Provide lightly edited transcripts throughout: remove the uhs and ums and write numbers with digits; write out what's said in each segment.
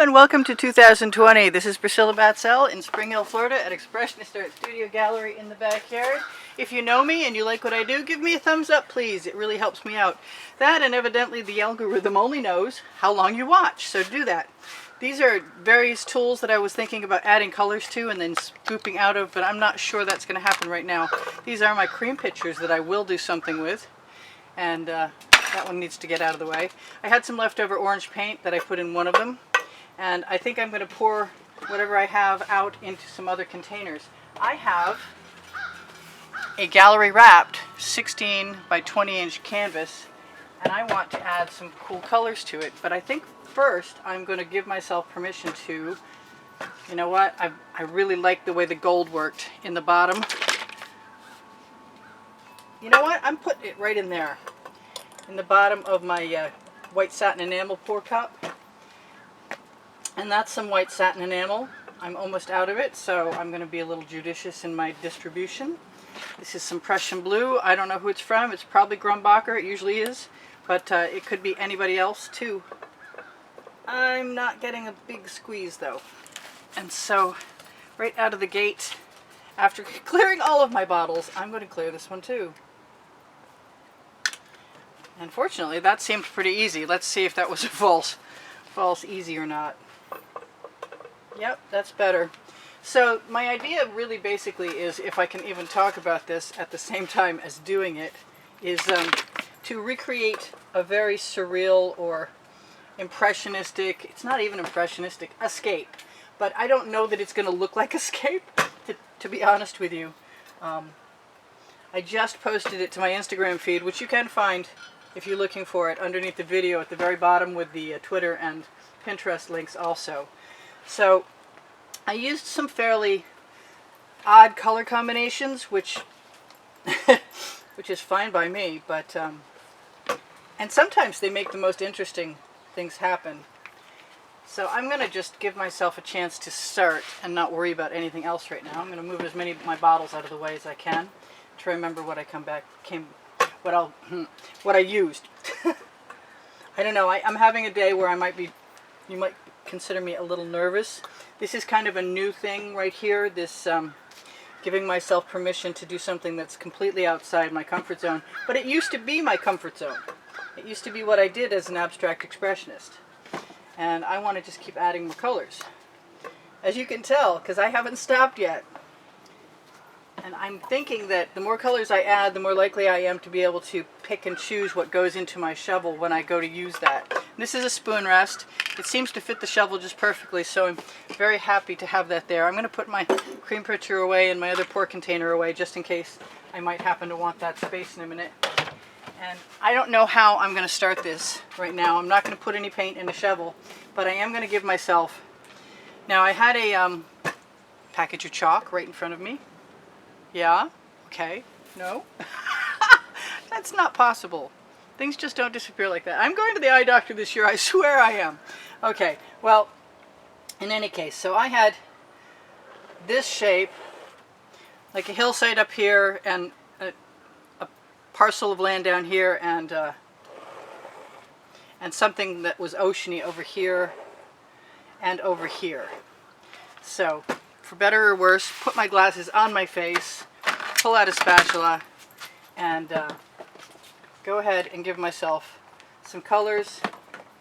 and welcome to 2020. This is Priscilla Batzell in Spring Hill, Florida at Expressionist Art Studio Gallery in the backyard. If you know me and you like what I do, give me a thumbs up, please. It really helps me out. That, and evidently the algorithm only knows how long you watch, so do that. These are various tools that I was thinking about adding colors to and then scooping out of, but I'm not sure that's going to happen right now. These are my cream pitchers that I will do something with, and that one needs to get out of the way. I had some leftover orange paint that I put in one of them, and I think I'm going to pour whatever I have out into some other containers. I have a gallery wrapped 16 by 20 inch canvas, and I want to add some cool colors to it, but I think first I'm going to give myself permission to, you know what, I really like the way the gold worked in the bottom. You know what, I'm putting it right in there, in the bottom of my white satin enamel pour cup. And that's some white satin enamel. I'm almost out of it, so I'm going to be a little judicious in my distribution. This is some Prussian blue. I don't know who it's from. It's probably Grumbacher. It usually is. But it could be anybody else, too. I'm not getting a big squeeze, though. And so, right out of the gate, after clearing all of my bottles, I'm going to clear this one, too. Unfortunately, that seemed pretty easy. Let's see if that was a false easy or not. Yep, that's better. So my idea really basically is, if I can even talk about this at the same time as doing it, is to recreate a very surreal or impressionistic, it's not even impressionistic, escape. But I don't know that it's going to look like Escape, to be honest with you. I just posted it to my Instagram feed, which you can find if you're looking for it underneath the video at the very bottom, with the Twitter and Pinterest links also. So I used some fairly odd color combinations, which is fine by me, but and sometimes they make the most interesting things happen. So I'm going to just give myself a chance to start and not worry about anything else right now. I'm going to move as many of my bottles out of the way as I can to remember what what I used. I don't know, I'm having a day where you might consider me a little nervous. This is kind of a new thing right here, this giving myself permission to do something that's completely outside my comfort zone. But it used to be my comfort zone. It used to be what I did as an abstract expressionist. And I want to just keep adding more colors. As you can tell, because I haven't stopped yet. And I'm thinking that the more colors I add, the more likely I am to be able to pick and choose what goes into my shovel when I go to use that. And this is a spoon rest. It seems to fit the shovel just perfectly, so I'm very happy to have that there. I'm going to put my cream pitcher away and my other pour container away, just in case I might happen to want that space in a minute. And I don't know how I'm going to start this right now. I'm not going to put any paint in the shovel, but I am going to give myself... Now, I had a package of chalk right in front of me. Yeah? Okay. No? That's not possible. Things just don't disappear like that. I'm going to the eye doctor this year. I swear I am. Okay. Well, in any case, so I had this shape, like a hillside up here and a parcel of land down here, and something that was oceany over here and over here. So, for better or worse, put my glasses on my face, pull out a spatula, and go ahead and give myself some colors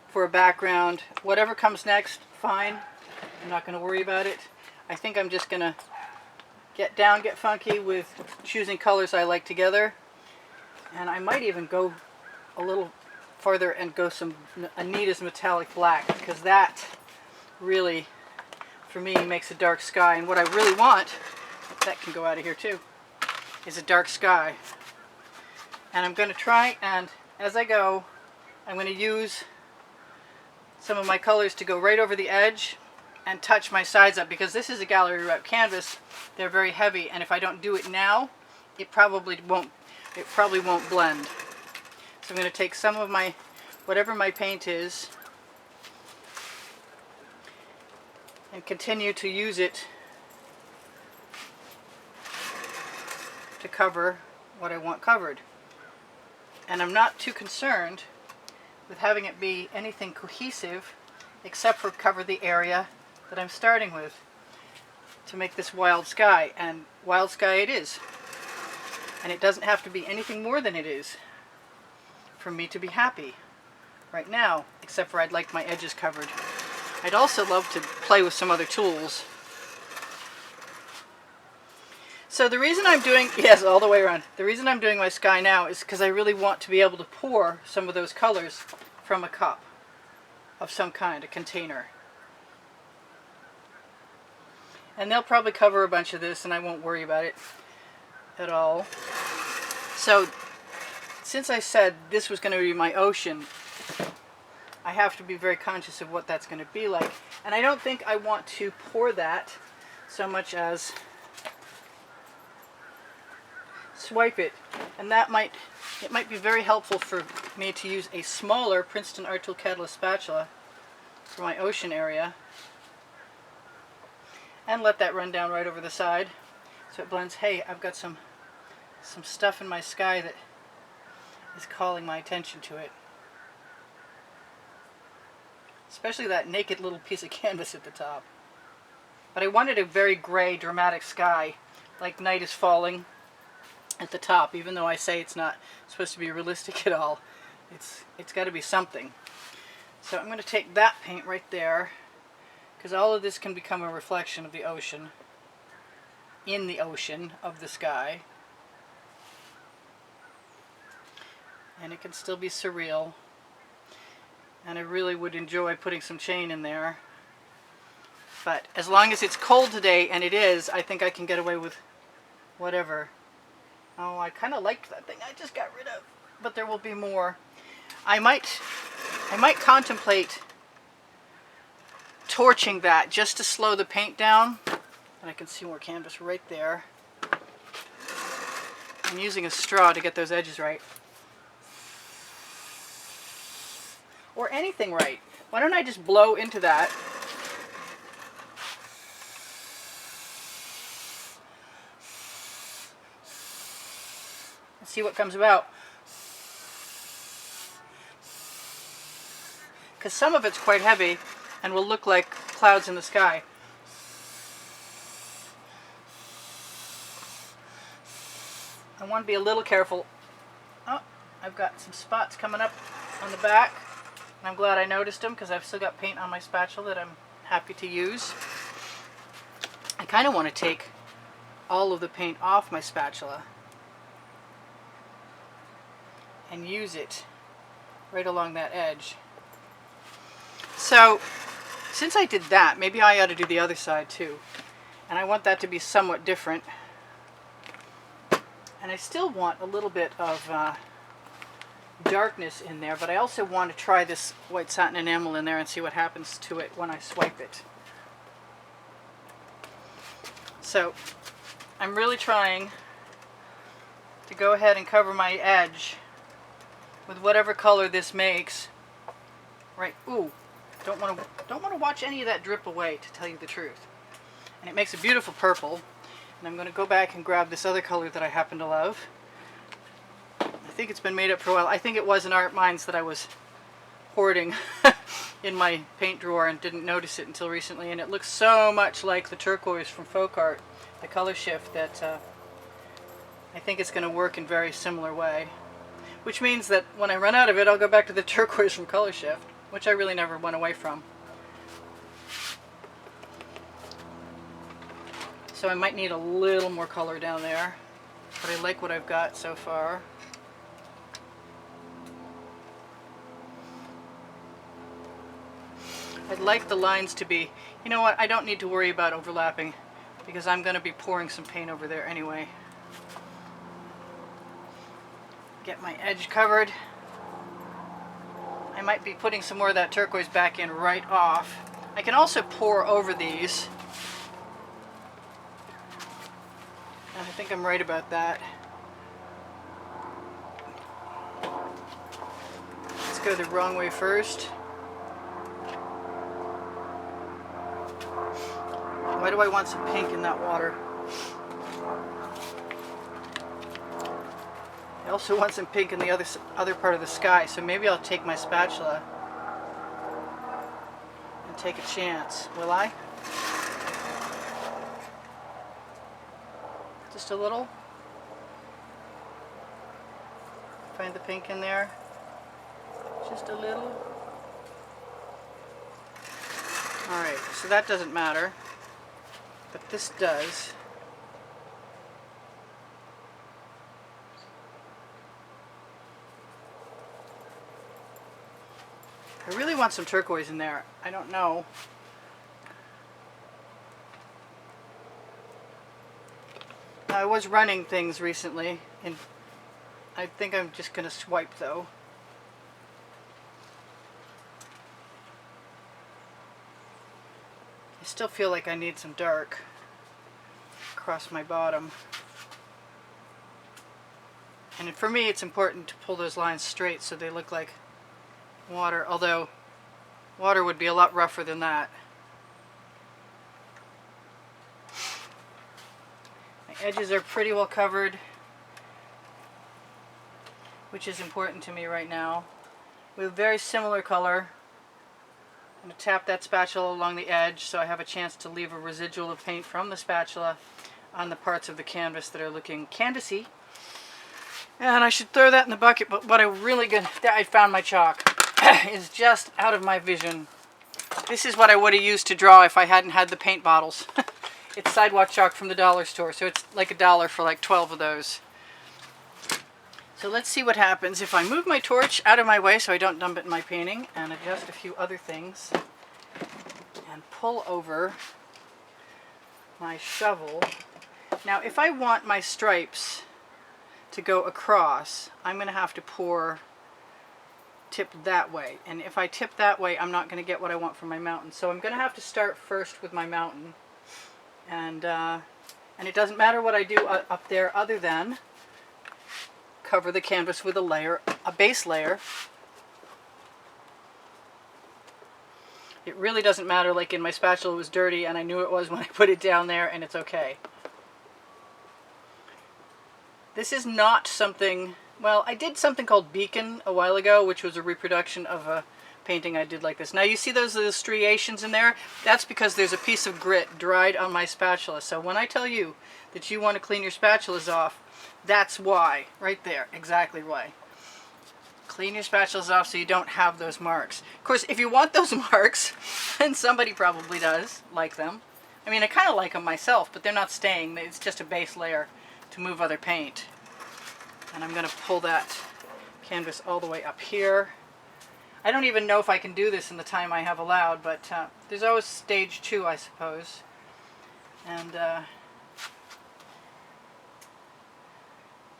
for a background. Whatever comes next, fine. I'm not going to worry about it. I think I'm just going to get funky with choosing colors I like together. And I might even go a little farther and go some Anita's metallic black, because that really, for me, makes a dark sky. And what I really want, that can go out of here too, is a dark sky. And I'm going to try, and as I go, I'm going to use some of my colors to go right over the edge and touch my sides up, because this is a gallery wrap canvas. They're very heavy, and if I don't do it now, it probably won't blend. So I'm going to take some of my, whatever my paint is, and continue to use it to cover what I want covered. And I'm not too concerned with having it be anything cohesive except for cover the area that I'm starting with to make this wild sky, and wild sky it is. And it doesn't have to be anything more than it is for me to be happy right now, except for I'd like my edges covered. I'd also love to play with some other tools. So the reason I'm doing, yes, all the way around, the reason I'm doing my sky now is because I really want to be able to pour some of those colors from a cup of some kind, a container. And they'll probably cover a bunch of this and I won't worry about it at all. So since I said this was going to be my ocean, I have to be very conscious of what that's going to be like. And I don't think I want to pour that so much as swipe it. And that might be very helpful for me to use a smaller Princeton Art Tool Catalyst spatula for my ocean area. And let that run down right over the side so it blends. Hey, I've got some stuff in my sky that is calling my attention to it. Especially that naked little piece of canvas at the top. But I wanted a very gray, dramatic sky, like night is falling at the top, even though I say it's not supposed to be realistic at all. It's got to be something. So I'm going to take that paint right there, because all of this can become a reflection of the ocean, in the ocean of the sky. And it can still be surreal. And I really would enjoy putting some chain in there. But as long as it's cold today, and it is, I think I can get away with whatever. Oh, I kind of liked that thing I just got rid of, but there will be more. I might contemplate torching that just to slow the paint down. And I can see more canvas right there. I'm using a straw to get those edges right. Or anything right. Why don't I just blow into that? And see what comes about. Because some of it's quite heavy and will look like clouds in the sky. I want to be a little careful. Oh, I've got some spots coming up on the back. And I'm glad I noticed them because I've still got paint on my spatula that I'm happy to use. I kind of want to take all of the paint off my spatula and use it right along that edge. So, since I did that, maybe I ought to do the other side too. And I want that to be somewhat different. And I still want a little bit of darkness in there, but I also want to try this white satin enamel in there and see what happens to it when I swipe it. So, I'm really trying to go ahead and cover my edge with whatever color this makes. Right, ooh, don't want to watch any of that drip away, to tell you the truth. And it makes a beautiful purple. And I'm going to go back and grab this other color that I happen to love. I think it's been made up for a while. I think it was an Art Minds that I was hoarding in my paint drawer and didn't notice it until recently. And it looks so much like the turquoise from Folk Art, the color shift, that I think it's going to work in a very similar way. Which means that when I run out of it, I'll go back to the turquoise from Color Shift, which I really never went away from. So I might need a little more color down there, but I like what I've got so far. I'd like the lines to be, you know what, I don't need to worry about overlapping because I'm going to be pouring some paint over there anyway. Get my edge covered. I might be putting some more of that turquoise back in right off. I can also pour over these. And I think I'm right about that. Let's go the wrong way first. Why do I want some pink in that water? I also want some pink in the other part of the sky, so maybe I'll take my spatula take a chance, will I? Just a little. Find the pink in there. Just a little. Alright, so that doesn't matter, but this does. I really want some turquoise in there. I don't know. I was running things recently, and I think I'm just going to swipe though. I still feel like I need some dark across my bottom. And for me it's important to pull those lines straight so they look like water, although water would be a lot rougher than that. My edges are pretty well covered, which is important to me right now. We have a very similar color. I'm going to tap that spatula along the edge so I have a chance to leave a residual of paint from the spatula on the parts of the canvas that are looking canvasy. And I should throw that in the bucket, but what I really good, I found my chalk, is just out of my vision. This is what I would have used to draw if I hadn't had the paint bottles. It's sidewalk chalk from the dollar store, so it's like $1 for like 12 of those. So let's see what happens if I move my torch out of my way so I don't dump it in my painting, and adjust a few other things, and pull over my shovel. Now if I want my stripes to go across, I'm going to have to pour tip that way, and if I tip that way I'm not going to get what I want from my mountain. So I'm going to have to start first with my mountain, and it doesn't matter what I do up there other than cover the canvas with a layer, a base layer. It really doesn't matter, like in my spatula it was dirty and I knew it was when I put it down there, and it's okay. This is not something, well, I did something called Beacon a while ago, which was a reproduction of a painting I did like this. Now you see those little striations in there? That's because there's a piece of grit dried on my spatula. So when I tell you that you want to clean your spatulas off, that's why, right there, exactly why. Clean your spatulas off so you don't have those marks. Of course, if you want those marks, and somebody probably does like them. I mean, I kind of like them myself, but they're not staying. It's just a base layer to move other paint. And I'm going to pull that canvas all the way up here. I don't even know if I can do this in the time I have allowed, but there's always stage 2, I suppose. And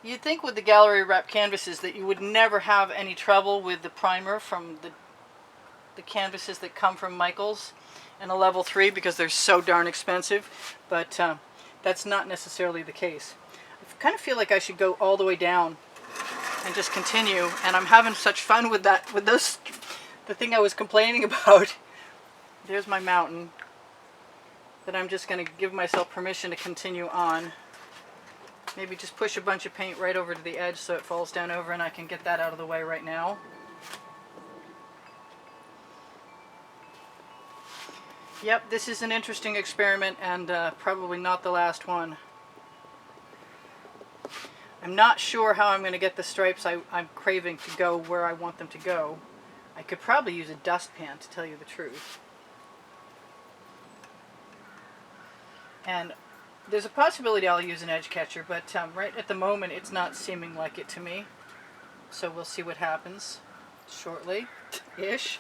you'd think with the gallery wrap canvases that you would never have any trouble with the primer from the canvases that come from Michaels and a level 3, because they're so darn expensive, but that's not necessarily the case. I kind of feel like I should go all the way down and just continue, and I'm having such fun with that, with those, the thing I was complaining about. There's my mountain, that I'm just going to give myself permission to continue on. Maybe just push a bunch of paint right over to the edge so it falls down over, and I can get that out of the way right now. Yep, this is an interesting experiment, and probably not the last one. I'm not sure how I'm going to get the stripes I'm craving to go where I want them to go. I could probably use a dustpan, to tell you the truth. And there's a possibility I'll use an edge catcher, but right at the moment it's not seeming like it to me. So we'll see what happens shortly-ish.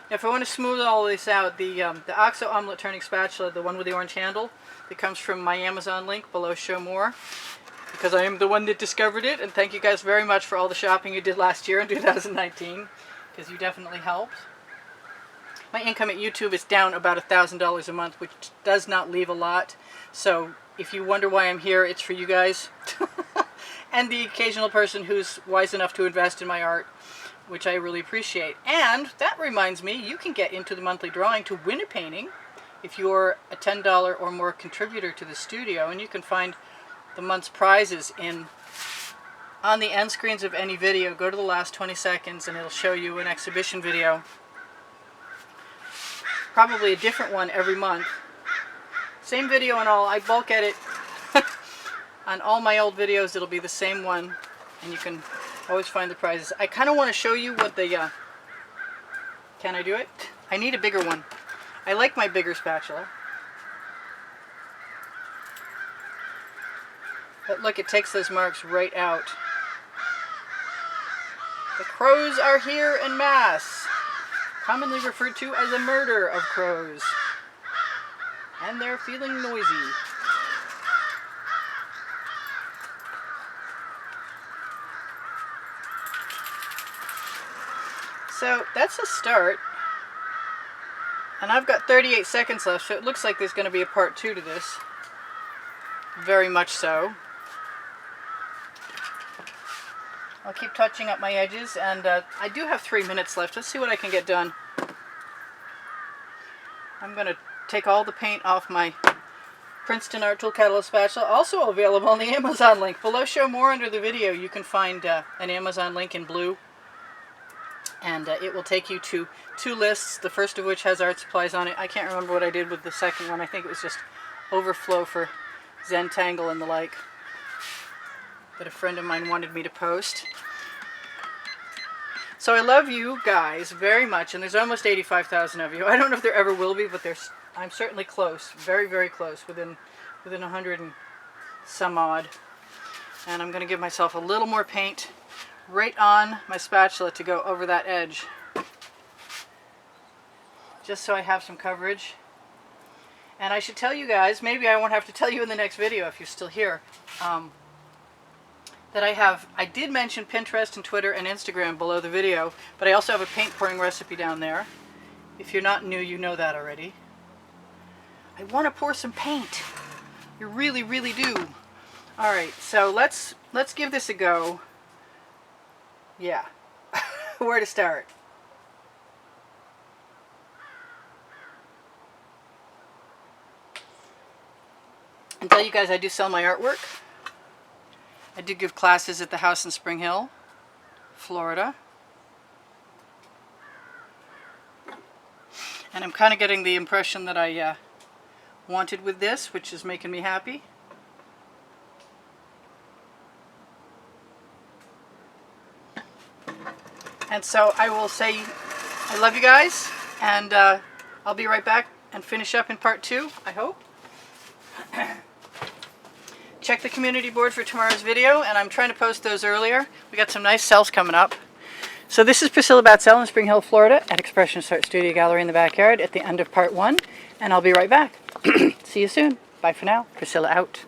Now if I want to smooth all this out, the OXO omelet turning spatula, the one with the orange handle, that comes from my Amazon link below, show more, because I am the one that discovered it, and thank you guys very much for all the shopping you did last year in 2019, because you definitely helped. My income at YouTube is down about $1,000 a month, which does not leave a lot, so if you wonder why I'm here, it's for you guys, and the occasional person who's wise enough to invest in my art, which I really appreciate. And that reminds me, you can get into the monthly drawing to win a painting if you're a $10 or more contributor to the studio, and you can find the month's prizes on the end screens of any video. Go to the last 20 seconds and it'll show you an exhibition video probably a different one every month. Same video and all. I bulk edit on all my old videos. It'll be the same one, and you can always find the prizes. I kind of want to show you what the can I do it? I need a bigger one. I like my bigger spatula. But look, it takes those marks right out. The crows are here en masse, commonly referred to as a murder of crows. And they're feeling noisy. So that's a start. And I've got 38 seconds left, so it looks like there's going to be a part 2 to this. Very much so. I'll keep touching up my edges, and I do have 3 minutes left. Let's see what I can get done. I'm going to take all the paint off my Princeton Art Tool Catalyst spatula, also available on the Amazon link. Below Show More under the video, you can find an Amazon link in blue, and it will take you to 2 lists, the first of which has art supplies on it. I can't remember what I did with the second one. I think it was just overflow for Zentangle and the like that a friend of mine wanted me to post. So I love you guys very much, and there's almost 85,000 of you. I don't know if there ever will be, but I'm certainly close, very, very close, within 100 and some odd. And I'm going to give myself a little more paint right on my spatula to go over that edge, just so I have some coverage. And I should tell you guys, maybe I won't have to tell you in the next video if you're still here, that I did mention Pinterest and Twitter and Instagram below the video, but I also have a paint pouring recipe down there. If you're not new, you know that already. I want to pour some paint. You really, really do. Alright, so let's give this a go. Yeah. Where to start? And tell you guys I do sell my artwork. I do give classes at the house in Spring Hill, Florida. And I'm kind of getting the impression that I wanted with this, which is making me happy. And so I will say I love you guys, and I'll be right back and finish up in part 2, I hope. Check the community board for tomorrow's video, and I'm trying to post those earlier. We got some nice sales coming up. So this is Priscilla Batzell in Spring Hill, Florida, at Expressionist Art Studio Gallery in the backyard at the end of part 1, and I'll be right back. See you soon. Bye for now. Priscilla out.